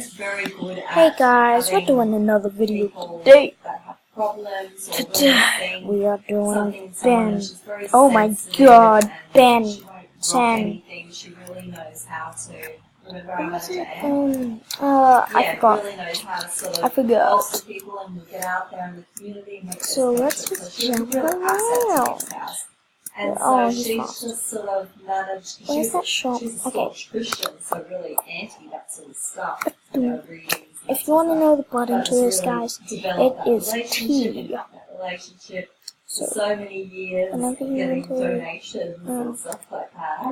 it's very good at Hey guys, we're doing another video today. Today we are doing Ben. Oh my god, Ben 10. I forgot. So let's just jump around. Oh, he's lost. Where's that shop? Okay. If you want to know the button to this, guys, it is T. So many years, getting donations and stuff like that.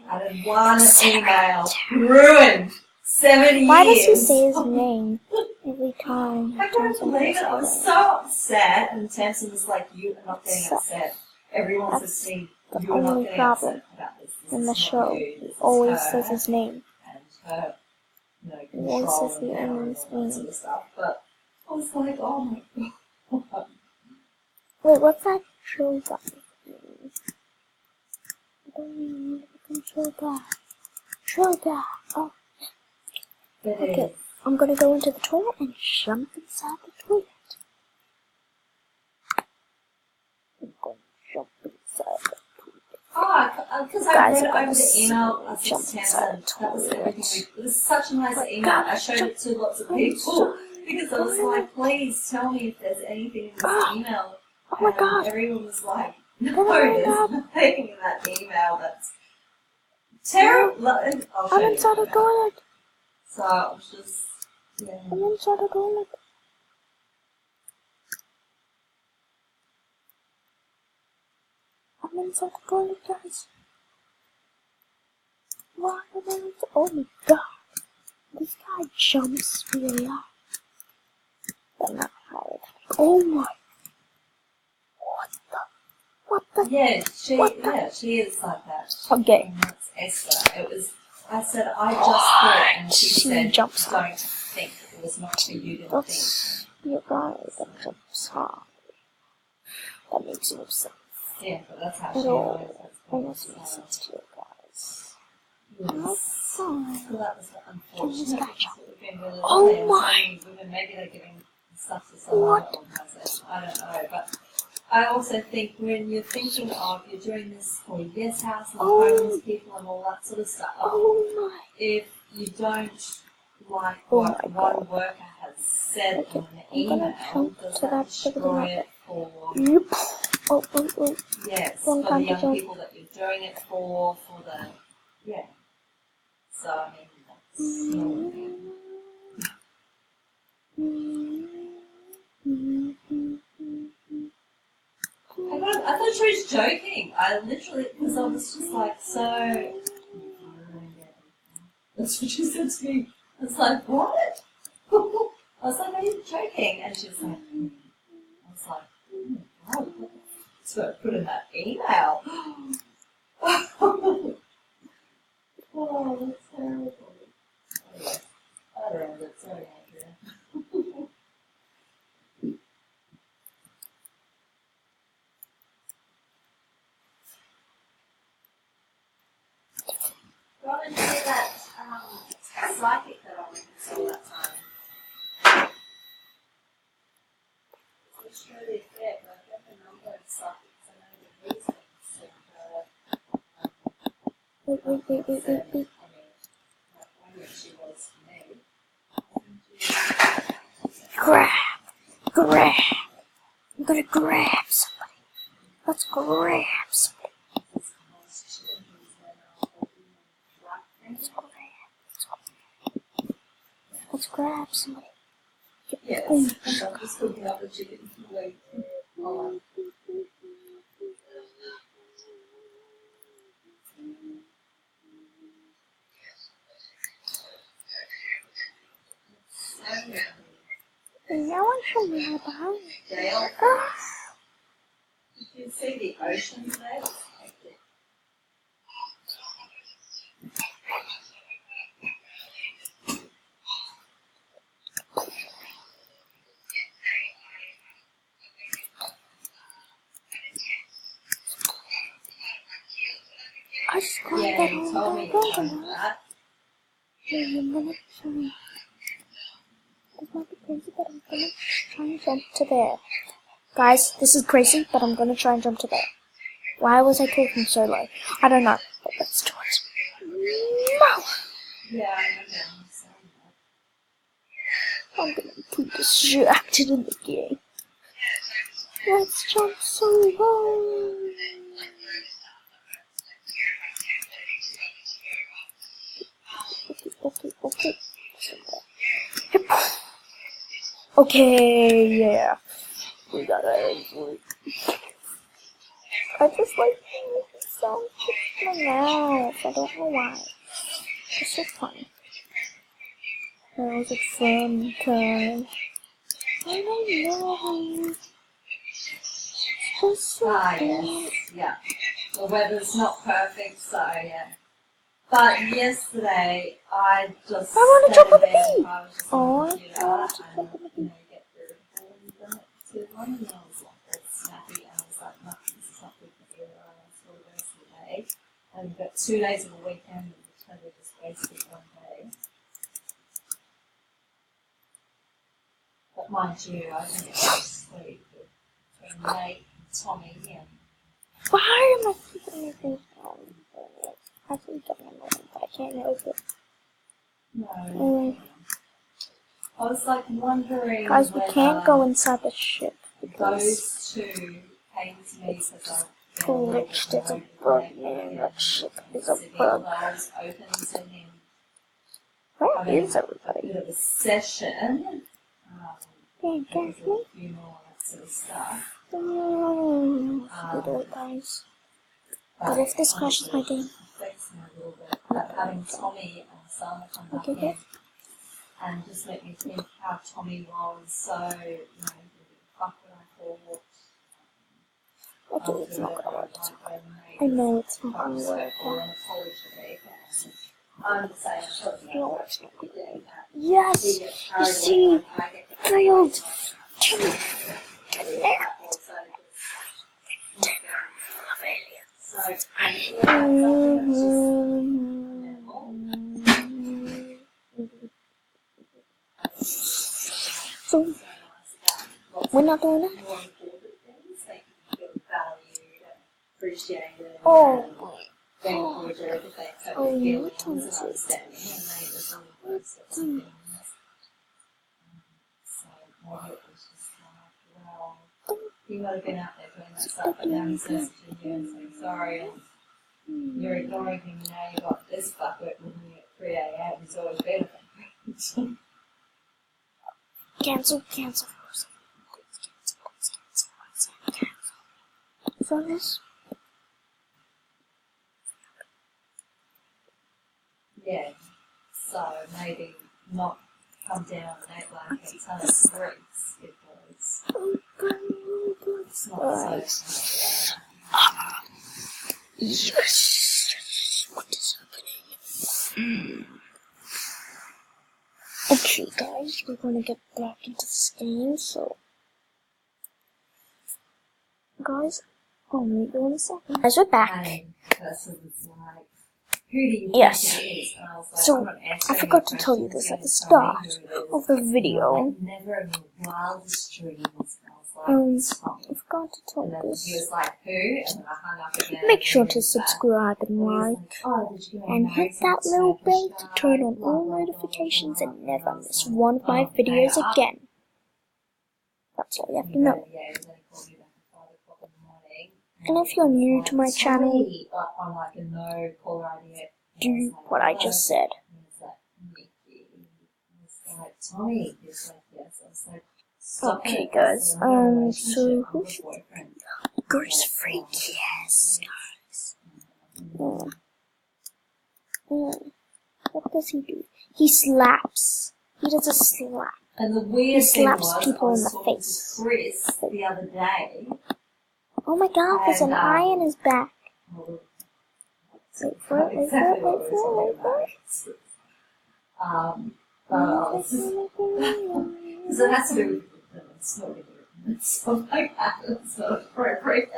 Added one email, ruined 7 years. Why does he say his name every time? I couldn't believe it. I was so upset, and Tamsin was like, "You are not getting upset. Everyone says to me, you are not getting upset about this. In the show, he always says his name. And her, He always says the controlling enemy's and all that name. sort of stuff. But I was like, oh my god. Wait, what's that show guy? I don't even know the show guy. Show guy. Oh. Okay, I'm gonna go into the toilet and jump inside the toilet. I'm gonna jump inside the toilet. Oh, because I read over the email I sent to Tamsin. That was everything. It was such a nice email. I showed it to lots of people because I was like, please tell me if there's anything in this email. Oh my god. Everyone was like, no, there's nothing in that email that's terrible. I'm inside the toilet. So I was just, yeah. I'm inside the toilet. I'm inside the toilet, guys. Why am I inside? Oh my god. This guy jumps really high. But not high. Oh my. What the? Yeah, she is like that. Okay. And that's Esther. It was, I said, I just thought, and she said, jumps high. don't think. It was not for you to think. That's your guy that jumps high. That makes no sense. Yeah, but that's how At she all. always That makes sense to you guys. Yes. Oh, So that was unfortunate. We've been really oh my! Maybe they're giving stuff to some other organisation. I don't know, but I also think when you're thinking of you're doing this for your guest house and homeless people and all that sort of stuff, if you don't like what one worker has said in an email, does that destroy it for yes, for the young people that you're doing it for the So I mean I thought she was joking. I literally, because I was just like, so. That's what she said to me. I was like, what? I was like, are you joking? And she was like, I was like, oh my god, what the so I put in that email. Oh, that's terrible. Anyway, I don't know, that's sorry, Andrea. Go and see that psychic that I went and saw that time. It's really fair, but I have a number of psychics I know the reasons. Wait. I mean, when she was for me. Grab. I'm gonna grab somebody. Let's grab somebody. Let's grab somebody. Yes, I'm just cooking up the chicken. Wait. Hold on. No one should be behind me. Dale, you can see the ocean there. I just got Yeah, that you on told me the that. Wait a minute. gonna try and jump to there. Guys, this is crazy, but I'm gonna try and jump to there. Why was I talking so low? I don't know, but let's do it. No! Yeah, I know. I'm gonna be distracted in the game. Let's jump so low. Okay. Okay, yeah. We got it. I just like making sounds with my mouth. I don't know why. It's so funny. Where was it from? Cause I don't know. Just so yes. Yeah. The weather's not perfect, so yeah. But yesterday, I just wanna stayed jump on the in bed beach. and I was just on the computer I want to jump on the and, beach. get irritable and done it too long, and I was like all snappy, and I was like, no, this is not good for you, and I saw the rest of the day. And we've got 2 days of a weekend, and we totally just wasted one day. But mind you, I didn't get much sleep between Nate, Tommy, and Why am I keeping my face on? I think I'm but I can't help it. no. I was like wondering Guys, we whether can't go inside the ship those because two came to me because I glitched. It's a bug, man. That ship is a bug. doors open to him. Where is A everybody? bit of a session. Can't There was catch me. a funeral and that sort of stuff. We do it, guys. But if this crashes my game, Affects me a little bit. But having Tommy and Selma come back okay, in and just let me think how Tommy was. So, fuck what I thought. okay, it's not gonna work. I know it's not gonna work. No, it's not gonna work. Yes, you see, failed. So, we're not doing it? Oh, you told us it. He might have been out there doing that stuff, but now he's messaging you and saying sorry, and you're ignoring him, and now you've got this fucker ringing you at 3 a.m. He's always better than Cancel. So this? Yeah, so maybe not come down and act like it's under streets because it's not so. Yes! What is happening? Okay, guys, we're gonna get back into this game, so. Guys, I'll meet you in a second. Guys, we're back. And the person was like, who do you Yes. think it is? And I was like, So, I'm not answering I forgot to your tell you questions, this at you're the gonna tell me start who it is. of the And video. I'm like, never in my wildest dreams. And I was like, Tommy. I forgot to tell And you then he this. was like, who? And then I hung up again. Make sure and to he was back. subscribe and And he was like, like, oh, did you get and married hit to that a little Turkish bell to guy? turn on Blah, all blah, blah, notifications blah, and blah. never I was miss like, one of my oh, videos hang up. again. That's all you have to And know. then, yeah, then he called me back at 5 o'clock in the morning. And if you're new to my channel, Tommy, but on like a no caller ID. do what I just said. And he was like, Mickey. I was like, Tommy. He was like, yes. I was like, stop Okay, it. guys, I said, I'm in a so relationship who with a should... boyfriend. Girls freak, yes, guys. What does he do? He slaps. He does a slap. And the weird He thing slaps was, people I was in the talking face. to Chris the other day. Oh my god, there's an And, eye in his back. Well, Wait for it, wait for it, wait for it, wait for it. Because it has to do with smoking and stuff like that. It's not appropriate.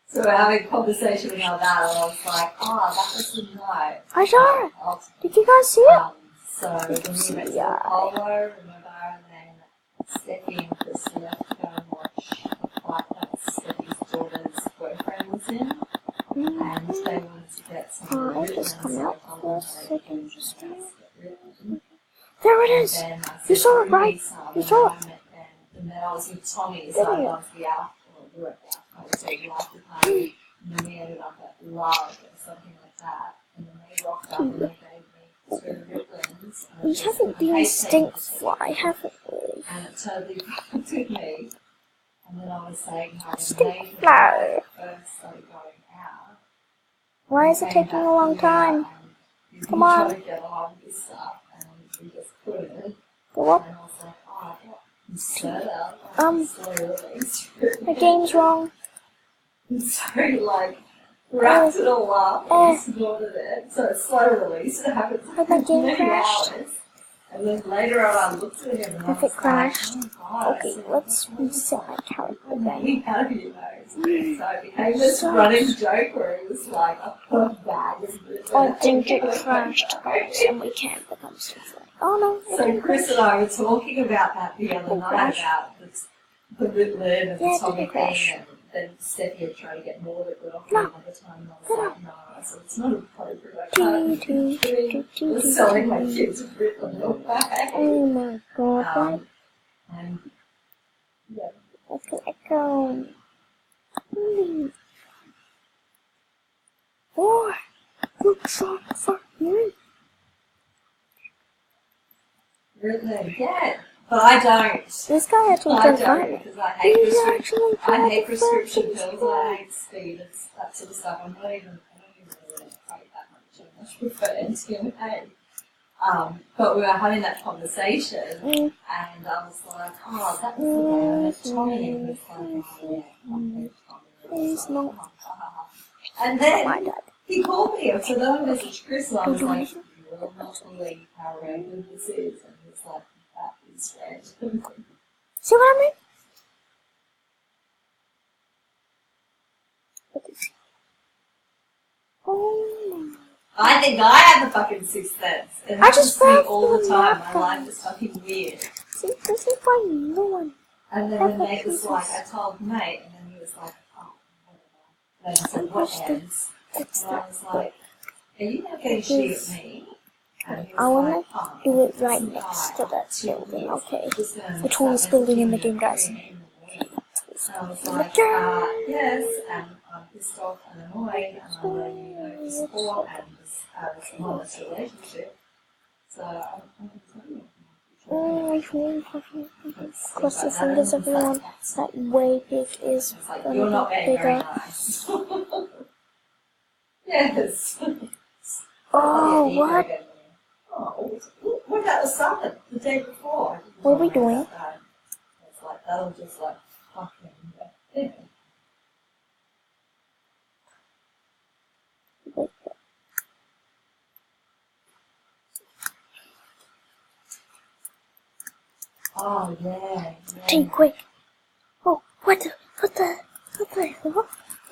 So we're having a conversation about that, and I was like, that was the night. I saw it. Did you guys see it? So then we went to the polo, remember, and then Steffi and Chris left to go and watch a fight that Steffi's daughter's boyfriend was in, and they wanted to get some written, just come so out I for a told them second. to Just get written. there it And is. then I You said, saw it, "Bring right? me some," You and saw then it. and then I was with Tommy, so Didn't I you? got to the after, well, we were at the after party, so the after party, and then we ended up at Love or something like that, and then they rocked up and they gave me 2 Riplins. We haven't been stink fly, haven't we? And it totally fucked with me. And then I was saying how when Stink they fly. first started going out, Why is it came taking back a long here time? and we Come on. tried to get along with stuff, and we just couldn't. Go up. And I was like, oh, what? Instead of The game's wrong. and so like wrapped it all up and snorted it. So it's slow release. It happens But my game many crashed. hours. And then later on, I looked at him and I If was it crashed. like, oh God, Okay, so let's reset my character then. maybe out of your nose. So it became this running joke where it was like a full bag of I think it crashed, and we can't become stink fly. Oh no, it So didn't Chris crash. and I were talking about that the other night, crash. about the Ritlin and Yeah, the it Tommy didn't crash. thing, and then Steffi had tried to get more Ritlin off me No. another time, and I was No. like, no, I said, it's not appropriate. I Doo, can't doo, be doo, doo, doo, selling my doo. kids Ritlin away. Oh my god, And yeah, let's go. Four. Good shot for you. Ritlin, yeah, but I don't. This guy actually I did don't fine. because I hate He's prescription. actually I hate trying to prescription focus pills. on- I hate speed and that sort of stuff. I don't even really fight that much. I much prefer NTMA. But we were having that conversation, and I was like, oh, that was the day I met Tommy. And he was like, oh, yeah, I met Tommy. He's not. And Oh my then god. he called me, so then I messaged Chris, and I was Don't do like, anything. you will not believe how random this is. And he was like, that is random. See what I mean? Oh I think I have the fucking sixth sense. It I just happens to me felt all the the time. map My life is fucking weird. see, this is why no one. And then That's the what mate was Jesus. like, I told mate, and then he was like, oh, whatever. Then I said, what Understood. ends? It's And I that. was like, are you not getting shit at me? And he I was wanna like, oh, do it right some next guy to that after 2 building, years okay? just gonna The tallest start building in the messaging game, me guys. at 3 in the morning. And I was like, yes, and I'm pissed off and annoyed, and I let you know for support and this honest relationship. So I'm going to tell you. Cross your fingers, everyone. That way big is It's like, gonna you're not be being very bigger. nice. Yes. Oh, Yeah, what? Oh, what about the summit the day before? What are we doing? It's like, that'll just like, fucking, yeah. Oh, yeah. Team, quick! Oh, what the hell?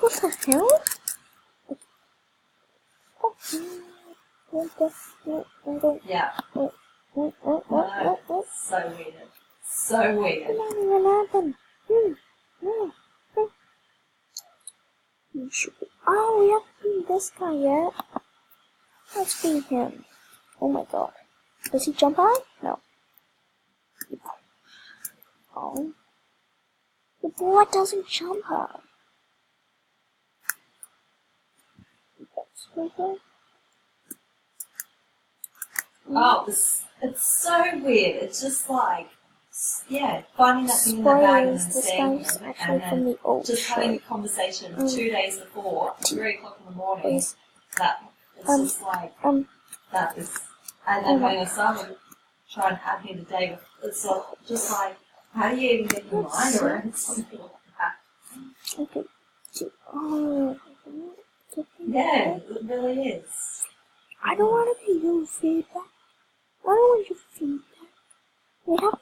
What the hell? Yeah. What? So weird. So weird. What even happened? Oh, we haven't seen this guy yet. Let's be him. Oh my god. Does he jump high? No. Oh. The boy doesn't jump high. Oh, it's so weird. It's just like, yeah, finding that thing in the bag and then This seeing guy's him, actually and from then the old just having a show. conversation 2 days before, 3 o'clock in the morning. Please. That it's just like that is, and then when I started trying to have him the day before, it's like, just like, how do you even get your mind around something like that? Okay. Oh. Yeah, it really is. I don't want to be your feedback. I don't want your feedback. We have